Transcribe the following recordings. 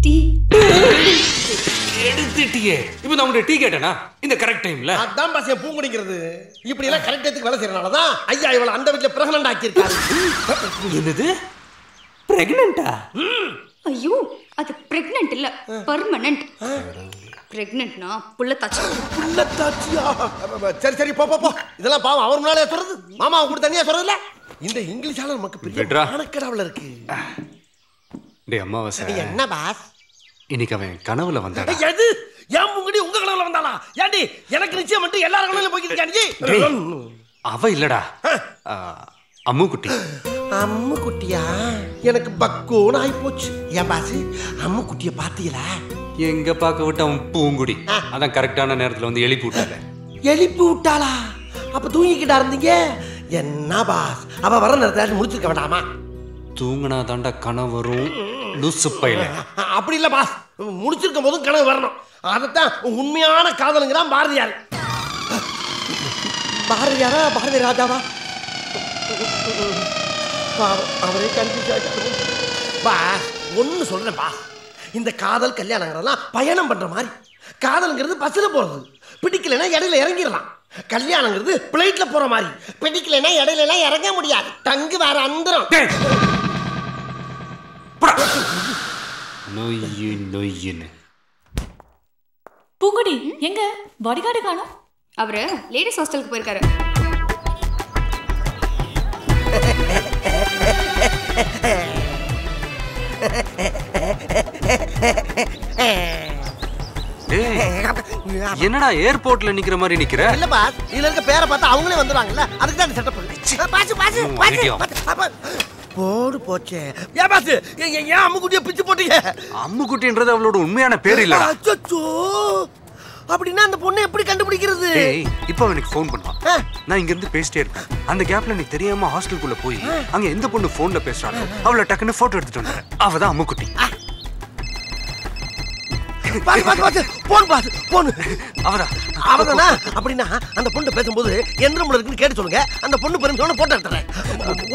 Tea எடுத்துட்டியே. இப்போ நான் உங்க டீ கேட்டேனா இந்த கரெக்ட் டைம்ல? அதான் பாஸ் பூ குடிக்கிறது. இப்படி எல்லாம் கரெக்ட் டைத்துக்கு வேலை செய்யறனால தான் ஐயா இவள அந்த வீட்ல பிரெக்னன்ட் ஆக்கி இருக்காரு. என்னது? பிரெக்னன்ட்டா? ஐயோ அது பிரெக்னன்ட் இல்ல பெர்மனன்ட். பிரெக்னன்ட்னா புள்ளத்தாச்சி. புள்ளத்தாச்சியா? சரி சரி போ போ போ. இதெல்லாம் பாவம் அவர் முன்னாலே சொல்றது. மாமா அவங்க கூட தனியா சொல்றதுல இந்த இங்கிலீஷால நமக்கு பெரிய ஆனக்கடாவல இருக்கு. டேய் அம்மாவாசை. என்ன பாஸ்? இன்னைக்கு அவன் கனவுல வந்தாடா. எது? ஏன் முங்கடி உங்க கனவுல வந்தாளா? ஏண்டி எனக்கு நிச்சயம் மட்டும் எல்லார கனவுல போயிட்டு இருக்கானே. அவ இல்லடா. அம்மு குட்டி. அம்மு குட்டியா? எனக்கு பக்கோன்னு ஆயி போச்சு. ஏன் பாஸ் அம்மு குட்டியை பாத்தீங்களா? எங்க பார்க்க விட்டு அவன் பூங்குடி. அதான் கரெக்டான நேரத்துல வந்து எழுப்பி விட்டால. எழுப்பி விட்டாளா? அப்ப தூங்கிக்கிட்டா இருந்தீங்க. என்ன பாஸ் அவ வர நேரத்தை முடிச்சிருக்க வேண்டாமா? தூங்கினா தாண்டா கனவு வரும். லூசு பையல. அப்படி இல்ல பாஸ், முடிச்சிருக்கும் போதும் கனவு வரணும். அதைத்தான் உண்மையான காதலுங்கிறான் பாரதியார். பாரதியாரா பாரதி ராஜாவா? அவரே கண்டிப்பாக பாஸ் ஒன்னு சொல்றேன் பாஸ். இந்த காதல் கல்யாணங்கிறதெல்லாம் பயணம் பண்ற மாதிரி. காதல்ங்கிறது பஸ்ல போறது. பிடிக்கலைன்னா இடையில இறங்கிடலாம். கல்யாணங்கிறது பிளைட்ல போற மாதிரி. பிடிக்கலைன்னா இடையில எல்லாம் இறங்க முடியாது. தங்கு வேற அந்தரம். நொய்யு நொய்யுன்னு. பூங்குடி எங்க பாடிகார்டு காணோம்? அவரு லேடிஸ் ஹாஸ்டலுக்கு போயிருக்காரு. என்னடா ஏர்போர்ட்ல நிக்கிற மாதிரி நிக்கிற? இல்ல பாஸ், இதுல இருக்க பேரை பார்த்தா அவங்களே வந்துருவாங்கல்ல, அதுக்கு தான் செட்டப் பண்ணி. பாஸ் போடு போச்சே. ஏன் பாஸ் ஏன் அம்முக்குட்டியை பிச்சு போட்டீங்க? அம்முக்குட்டின்றது அவளோட உண்மையான பேர் இல்லடா. அச்சச்சோ, அப்படின்னா அந்த பொண்ணை எப்படி கண்டுபிடிக்கிறது? இப்போ எனக்கு ஃபோன் பண்ணுவான். நான் இங்க இருந்து பேசிட்டே இருப்பேன். அந்த கேப்ல நீ தெரியாம ஹாஸ்டலுக்குள்ள போய் அங்க எந்த பொண்ணு போன்ல பேசுறாளோ அவளை டக்குன்னு போட்டோ எடுத்துட்டு வந்தேன். அவதான் அம்முக்குட்டி. அவதானா? அப்படின்னா அந்த பொண்ணு பேசும்போது எந்த ரூம்ல இருக்குன்னு கேட்டு சொல்லுங்க. அந்த பொண்ணு பெருமையோட போட்டோ எடுத்துறேன்.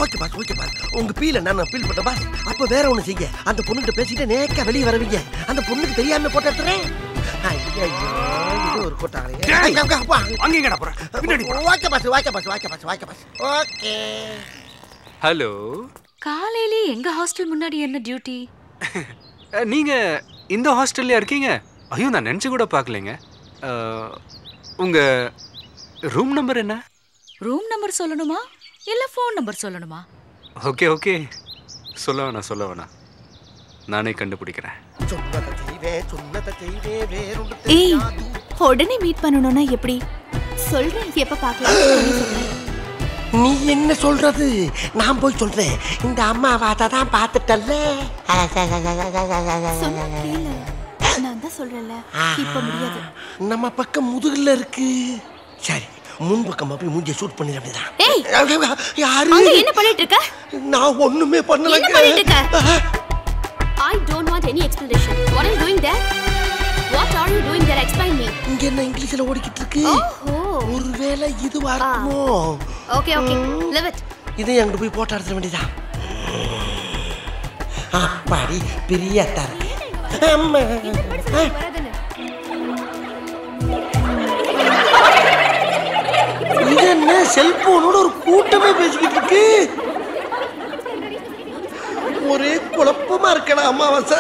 Okay boss, okay boss. உங்க பீல நான் ஃபீல் பண்ண பாஸ். அப்ப வேற ஒண்ணு செய்ய. அந்த பொண்ணுகிட்ட பேசிட்டு நேக்கா வெளியே வரவீங்க. அந்த பொண்ணுக்கு தெரியாம போட்டோ எடுத்துறேன். இது ஒரு போட்டாங்க. அங்கேங்கடா போற? பின்னாடி okay boss, okay boss, okay boss, okay boss. Okay. Hello. காலையிலே எங்க ஹாஸ்டல் முன்னாடி என்ன டியூட்டி? நீங்க இந்த ஹாஸ்டல்ல இருக்கீங்க? ஐயோ நான் நினைச்சு கூட பார்க்கலங்க. உங்க ரூம் நம்பர் என்ன? ரூம் நம்பர் சொல்லணுமா இல்ல ஃபோன் நம்பர் சொல்லணுமா? ஓகே ஓகே, சொல்ல வேணாம். நானே கண்டுபிடிக்கிறேன். ஏய், உடனே மீட் பண்ணணும்னா எப்படி? சொல்றேன், எப்ப பார்க்கலாம்? நீ என்ன சொல்றது? நான் போய் சொல்றேன். இந்த அம்மா தான் பார்த்துட்டல்ல. நான் தான் சொல்றேன்ல, இப்ப முடியாது. நம்ம பக்கம் முதுகுல இருக்கு. சரி, முன் பக்கம் போய் மூஞ்சிய ஷூட் பண்ணிர வேண்டியதான். ஏய், யாரு? அங்க என்ன பண்ணிட்டு இருக்க? நான் ஒண்ணுமே பண்ணல. என்ன பண்ணிட்டு இருக்க? I don't want any explanation. What are you doing there? What are you doing there? Explain me. இங்க என்ன இங்கிலீஷ்ல ஓடிக்கிட்டு இருக்கு? ஒருவேளை இதுவா இருக்குமோ? Okay, leave it. இதை அங்க போய் போட்டோ எடுத்துற வேண்டியதான். பாடி பெரிய அத்தா இருக்கு. அம்மா இது என்ன செல்போனோட ஒரு கூட்டமே பேசிக்கிட்டு இருக்கு? ஒரே குழப்பமா இருக்கடா அம்மாவாசை.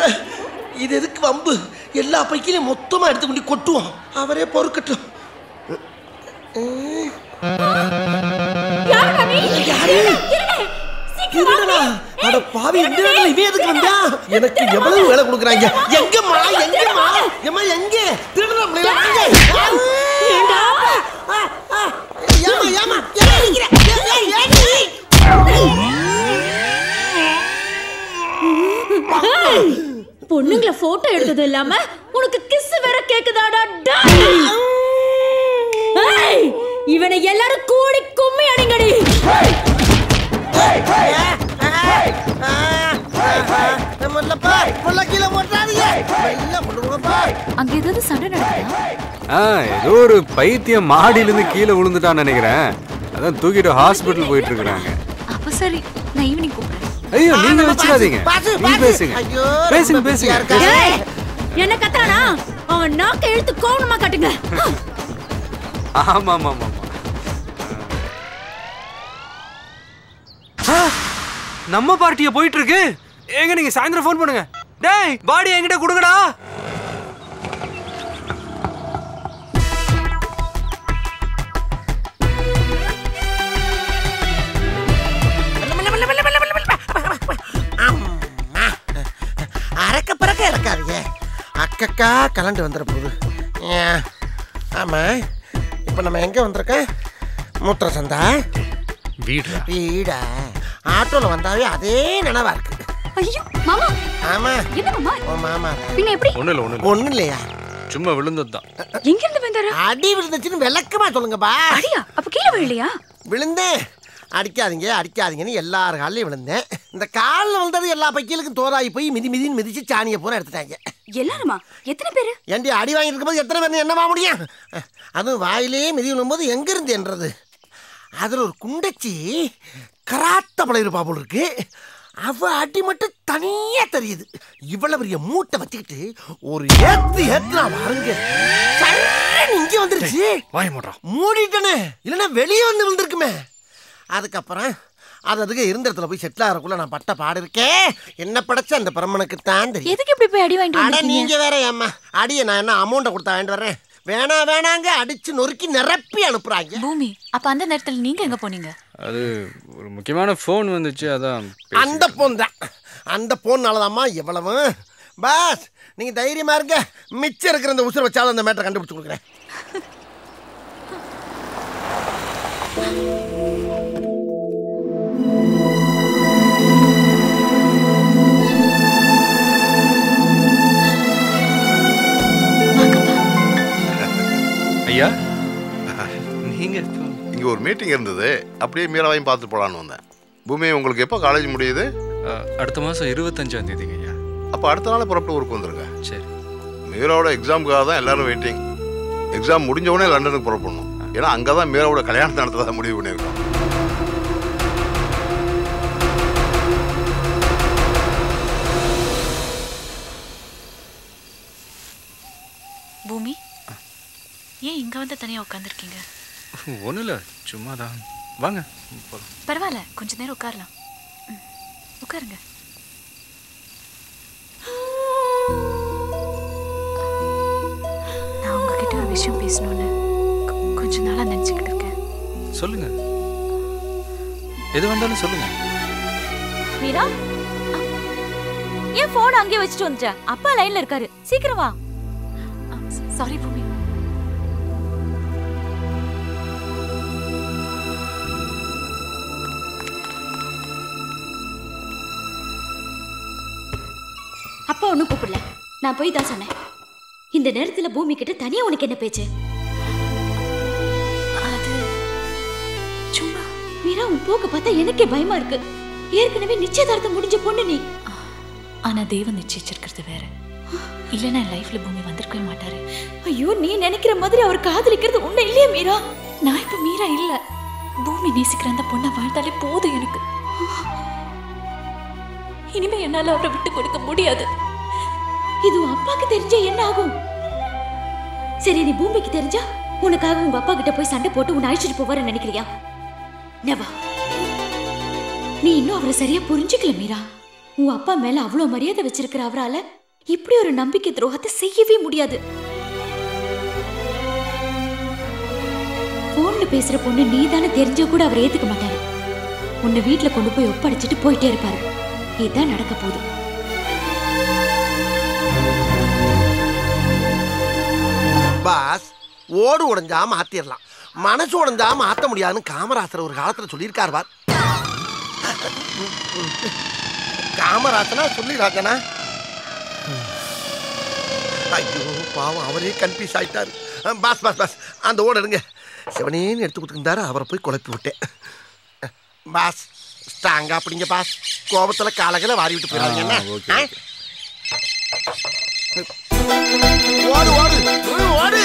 இது எதுக்கு வம்பு? எல்லா பைக்கிலையும் மொத்தமா எடுத்து கொண்டு கொட்டுவோம். அவரே பொறுக்கட்டும். அட பாவி, இந்த நேரத்துல இவன் எதுக்கு வந்தா? எனக்கு எவ்வளவு வேலை கொடுக்குறாங்க. எங்கம்மா எம்மா எங்க திருடனா பிள்ளைல ஏண்டா? ஏமா பொண்ணுங்கள போட்டோ எடுத்தது இல்லாம உனக்கு கிஸ் வேற கேக்குதாடா? இவனை எல்லாரும் கூடி கும்மி அடிங்கடி. அங்க ஏதாவது சண்டை நடக்குதா? ஏதோ ஒரு பைத்தியம் மாடியில இருந்து கீழே விழுந்துட்டான்னு நினைக்கிறேன். அதான் தூக்கிட்டு ஹாஸ்பிட்டல் போயிட்டு இருக்காங்க. அப்ப சரி, நான் ஈவினிங் கூப்பிடுறேன். ஐயோ நீங்க வச்சிராதீங்க. நீங்க பேசுங்க. பேசுங்க பேசுங்க. என்ன கத்தானா? அவன் நாக்க இழுத்து கோவணமா காட்டுங்க. ஆமா ஆமா ஆமா. நம்ம பார்ட்டியா போயிட்டு இருக்கு. ஏங்க நீங்க சாயந்தரம் ஃபோன் பண்ணுங்க. டேய் பாடி என்கிட்ட கொடுங்கடா. அரக்க பறக்க இறக்காதீங்க. அக்கக்கா கலண்டு வந்துட போகுது. ஆமா இப்போ நம்ம எங்க வந்திருக்கோம்? மூத்திர சந்தா வீடா? ஆட்டோல வந்தாவே அதே நினைவா இருக்கு. ஐயோ மாமா. ஆமா என்ன மாமா? ஓ மாமா. பின்ன எப்படி? ஒண்ணு இல்லையா? சும்மா விழுந்ததுதான். எங்க இருந்து வந்தாரு? அடி விழுந்துச்சுன்னு விளக்கமா சொல்லுங்கப்பா. அடியா? அப்ப கீழே விழலையா? விழுந்தேன். அடிக்காதீங்க அடிக்காதீங்கன்னு எல்லார் காலையும் விழுந்தேன். இந்த காலில் வந்தது எல்லா பைக்கிலுக்கும் தோதாகி போய் மிதின்னு மிதிச்சு சாணியை பூரா எடுத்துட்டாங்க. எல்லாருமா? எத்தனை பேரு? ஏண்டி அடி வாங்கியிருக்கும் போது எத்தனை பேர் என்னவா முடியும்? அதுவும் வாயிலே மிதி விழும்போது எங்க இருந்து என்றது. அதில் ஒரு குண்டச்சி கராத்த பழையிருப்பா போல் இருக்கு. அவ அடி மட்டும் தனியா தெரியுது. இவ்வளவு பெரிய மூட்டை வச்சுக்கிட்டு ஒரு ஏத்துனா பாருங்க. இங்க வந்துருச்சு. மூடிட்டனே, இல்லைன்னா வெளியே வந்து விழுந்திருக்குமே. அதுக்கப்புறம் அதுக்கு இருந்த இடத்துல போய் செட்டில் ஆகிறக்குள்ள நான் பட்ட பாடு இருக்கேன். என்ன படைச்ச அந்த பிரம்மனுக்கு தான் தெரியும். எதுக்கு இப்படி போய் அடி வாங்கிட்டு வந்தீங்க? நீங்க வேற ஏம்மா அடியை நான் என்ன அமௌண்ட்டை கொடுத்தா வாங்கிட்டு வரேன்? வேணாங்க அடிச்சு நொறுக்கி நிரப்பி அனுப்புறாங்க. பூமி, அப்ப அந்த நேரத்துல நீங்க எங்க போனீங்க? அது ஒரு முக்கியமான ஃபோன் வந்துச்சு, அதான். அந்த ஃபோன் தான். அந்த ஃபோன்னாலதாம்மா எவ்வளவு. பாஸ் நீங்க தைரியமா இருங்க. மிச்சம் இருக்கிற அந்த உசுரை வச்சாலும் அந்த மேட்டரை கண்டுபிடிச்சு கொடுக்குறேன். ஐயா நீங்க இங்க ஒரு மீட்டிங் இருந்தது, அப்படியே மீராவையும் பார்த்து போலான்னு வந்தேன். பூமி உங்களுக்கு எப்போ காலேஜ் முடியுது? அடுத்த மாதம் 25ஆம் தேதிங்க ஐயா. அப்போ அடுத்த நாள் புறப்பட்டு ஊருக்கு வந்துருங்க. சரி. மீராவோட எக்ஸாமுக்காக தான் எல்லாரும் வெயிட்டிங். எக்ஸாம் முடிஞ்ச உடனே லண்டனுக்கு புறப்படணும். ஏன்னா அங்கே தான் மீராவோட கல்யாணத்தை நடத்ததாக முடிவு பண்ணியிருக்கோம். பூமி, ஏன் இங்க வந்து தனியா உட்காந்துருக்கீங்க? ஒன்றும் இல்லை, சும்மா தான். வாங்க போகலாம். பரவாயில்ல, கொஞ்ச நேரம் உட்காரலாம். உட்காருங்க. நான் உங்ககிட்ட ஒரு விஷயம் பேசணும்னு கொஞ்ச நாளா நினைச்சுக்கிட்டு இருக்கேன். சொல்லுங்க, எது வந்தாலும் சொல்லுங்க. மீரா, ஏன் போன் அங்கேயே வச்சுட்டு வந்துட்ட? அப்பா லைன்ல இருக்காரு, சீக்கிரம் வா. சாரி பூமி. அப்பா ஒன்னும் கூப்பிடல, நான் போய் தான் சொன்னேன். இந்த நேரத்துல பூமி கிட்ட தனியா உனக்கு என்ன பேச்சு? அது சும்மா. மீரா, உன் போக்க பார்த்தா எனக்கே பயமா இருக்கு. ஏற்கனவே நிச்சயதார்த்தம் முடிஞ்ச பொண்ணு நீ. ஆனா தேவன் நிச்சயிச்சிருக்கிறது வேற. இல்லைன்னா என் லைஃப்ல பூமி வந்திருக்கவே மாட்டாரு. ஐயோ, நீ நினைக்கிற மாதிரி அவர் காதலிக்கிறது உண்மை இல்லையா மீரா? நான் இப்ப மீரா இல்ல, பூமி நேசிக்கிற அந்த பொண்ணை வாழ்ந்தாலே போதும் எனக்கு. இனிமே என்னால அவரை விட்டு கொடுக்க முடியாது. இது அப்பாக்கு தெரிஞ்சா என்ன ஆகும்? சரி, நீ பூமிக்கு தெரிஞ்சா உனக்காக உங்க அப்பா கிட்ட போய் சண்டை போட்டு உன்னை அழிச்சிட்டு போவாரு நினைக்கிறியா? நெவர். நீ இன்னும் அவரை சரியா புரிஞ்சுக்கல மீரா. உன் அப்பா மேல அவ்வளவு மரியாதை வச்சிருக்கிற அவரால இப்படி ஒரு நம்பிக்கை துரோகத்தை செய்யவே முடியாது. போன்ல பேசுற பொண்ணு நீ தானே தெரிஞ்ச கூட அவர் ஏத்துக்க மாட்டாரு. உன்னை வீட்டுல கொண்டு போய் ஒப்படைச்சிட்டு போயிட்டே இருப்பாரு. இதுதான் நடக்க போகுது. பாஸ், ஓடு உடைஞ்சா மாத்திரலாம், மனசு உடைஞ்சா மாத்த முடியாதுன்னு காமராசர் ஒரு காலத்துல சொல்லியிருக்கார். பார், காமராசனா சொல்லிராஜனா? ஐயோ பாவம், அவரே கன்ஃபியூஸ் ஆயிட்டாரு. பாஸ் பாஸ் பாஸ், அந்த ஓடு எடுங்க. சிவனேன்னு எடுத்து கொடுத்துருந்தாரு, அவரை போய் குழப்பி விட்டேன். பாஸ் ஸ்ட்ராங்கா அப்படிங்க பாஸ், கோபத்துல காலகளை வாரி விட்டு போயிடாதீங்க. ஓடு ஓடு ஓடு.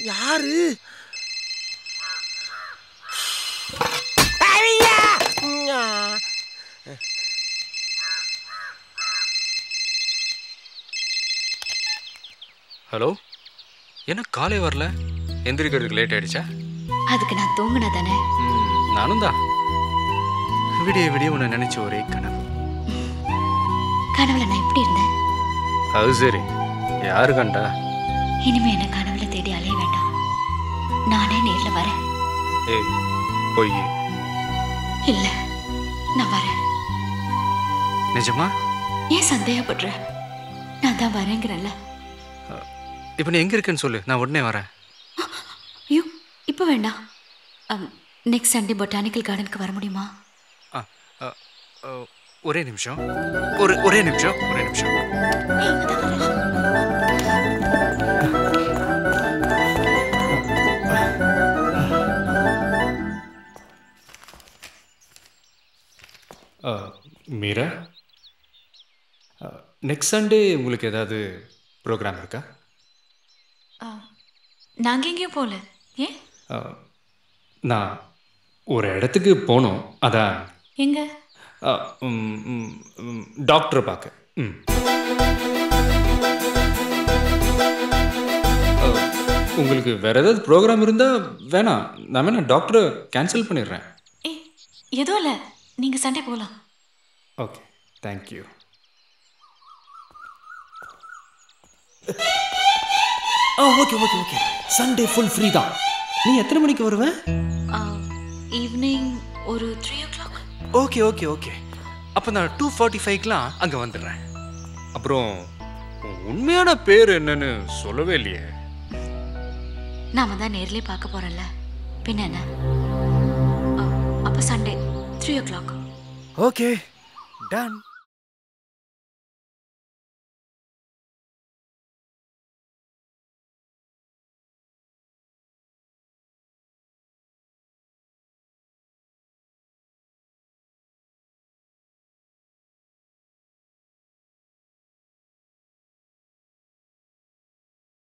யாரு? ஹலோ, என்ன காலை வரல? எந்திரிக்கிறதுக்கு லேட் ஆயிடுச்சா? அதுக்கு நான் தூங்குனா தானே. நானும் தான். விடிய விடிய உன்னை நினைச்ச ஒரே கனவு. கனவுல நான் எப்படி இருந்தேன்? அது சரி, யாரு கண்டா? இனிமே என்ன கனவுல தேடி அலைய வேண்டாம், நானே நேர்ல வரேன். ஏய் பொய். இல்ல, நான் வரேன். நிஜமா? ஏன் சந்தேகப்படுற? நான் தான் வரேங்கிறேன்ல. இப்போ நீ எங்க இருக்கேன்னு சொல்லு, நான் உடனே வரேன். ஐயோ, இப்போ வேண்டாம். நெக்ஸ்ட் சண்டே பொட்டானிக்கல் கார்டனுக்கு வர முடியுமா? ஒரே நிமிஷம். ஒரே நிமிஷம். மீரா, நெக்ஸ்ட் சண்டே உங்களுக்கு ஏதாவது ப்ரோக்ராம் இருக்கா? நாங்கள் எங்கேயும் போகல. ஏன்? நான் ஒரு இடத்துக்கு போகணும், அதான். எங்க? டாக்டரை பார்க்க. உங்களுக்கு வேற ஏதாவது ப்ரோக்ராம் இருந்தால் வேணாம், நான் வேணா டாக்டரை கேன்சல் பண்ணிடுறேன். எதுவும் இல்லை, நீங்கள் சண்டே போகலாம். Okay, thank you. Okay, Sunday full free தான். நீ எத்தனை மணிக்கு வருவேன்? ஈவினிங் ஒரு 3 o'clock. ஓகே. அப்போ நான் 2:45க்குலாம் அங்கே வந்துடுறேன். அப்புறம் உண்மையான பேர் என்னன்னு சொல்லவே இல்லையே. நாம தான் நேர்லயே பார்க்க போறோம்ல, பின்ன என்ன? அப்போ சண்டே 3 o'clock. Okay, ton.